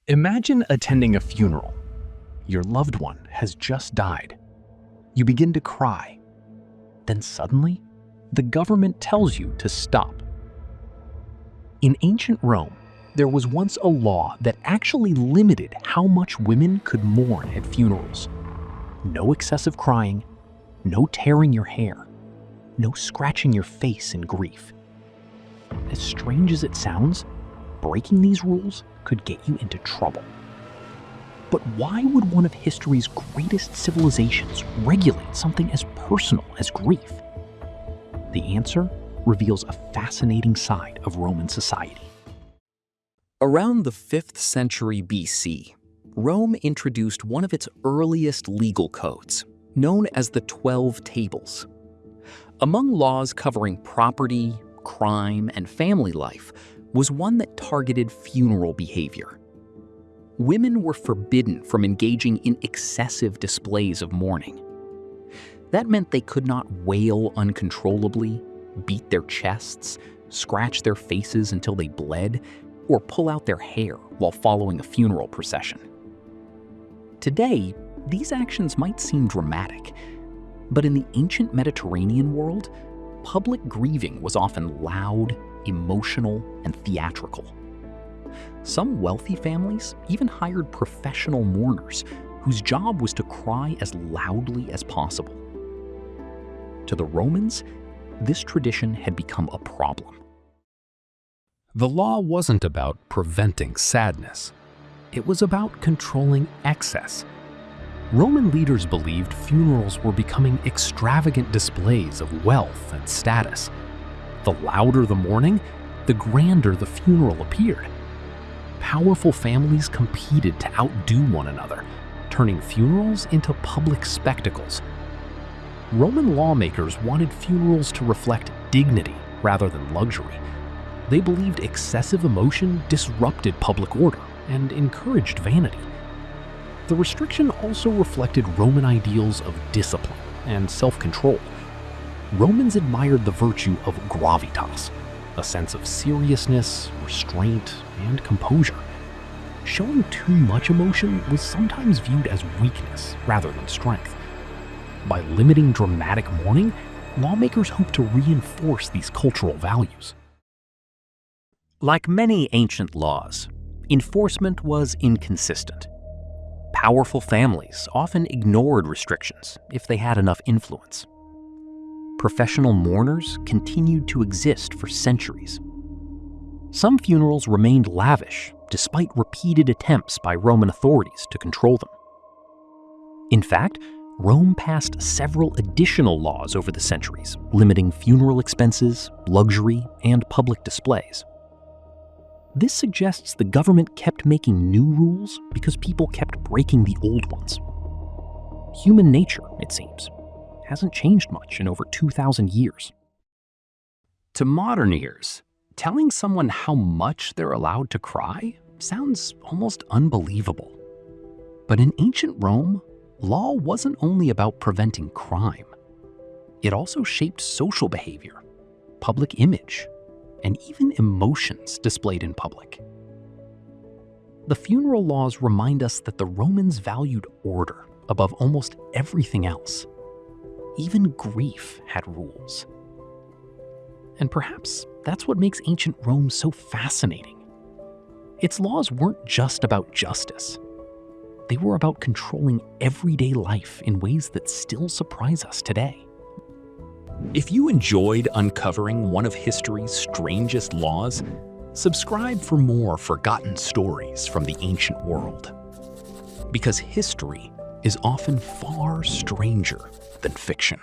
Imagine attending a funeral. Your loved one has just died. You begin to cry. Then suddenly, the government tells you to stop. In ancient Rome, there was once a law that actually limited how much women could mourn at funerals. No excessive crying, no tearing your hair, no scratching your face in grief. As strange as it sounds, breaking these rules could get you into trouble. But why would one of history's greatest civilizations regulate something as personal as grief? The answer reveals a fascinating side of Roman society. Around the 5th century BC, Rome introduced one of its earliest legal codes, known as the 12 Tables. Among laws covering property, crime, and family life was one that targeted funeral behavior. Women were forbidden from engaging in excessive displays of mourning. That meant they could not wail uncontrollably, beat their chests, scratch their faces until they bled, or pull out their hair while following a funeral procession. Today, these actions might seem dramatic, but in the ancient Mediterranean world, public grieving was often loud, emotional, and theatrical. Some wealthy families even hired professional mourners whose job was to cry as loudly as possible. To the Romans, this tradition had become a problem. The law wasn't about preventing sadness. It was about controlling excess. Roman leaders believed funerals were becoming extravagant displays of wealth and status. The louder the mourning, the grander the funeral appeared. Powerful families competed to outdo one another, turning funerals into public spectacles. Roman lawmakers wanted funerals to reflect dignity rather than luxury. They believed excessive emotion disrupted public order and encouraged vanity. The restriction also reflected Roman ideals of discipline and self-control. Romans admired the virtue of gravitas, a sense of seriousness, restraint, and composure. Showing too much emotion was sometimes viewed as weakness rather than strength. By limiting dramatic mourning, lawmakers hoped to reinforce these cultural values. Like many ancient laws, enforcement was inconsistent. Powerful families often ignored restrictions if they had enough influence. Professional mourners continued to exist for centuries. Some funerals remained lavish despite repeated attempts by Roman authorities to control them. In fact, Rome passed several additional laws over the centuries, limiting funeral expenses, luxury, and public displays. This suggests the government kept making new rules because people kept breaking the old ones. Human nature, it seems, hasn't changed much in over 2,000 years. To modern ears, telling someone how much they're allowed to cry sounds almost unbelievable. But in ancient Rome, law wasn't only about preventing crime. It also shaped social behavior, public image, and even emotions displayed in public. The funeral laws remind us that the Romans valued order above almost everything else. Even grief had rules. And perhaps that's what makes ancient Rome so fascinating. Its laws weren't just about justice. They were about controlling everyday life in ways that still surprise us today. If you enjoyed uncovering one of history's strangest laws, subscribe for more forgotten stories from the ancient world. Because history is often far stranger than fiction.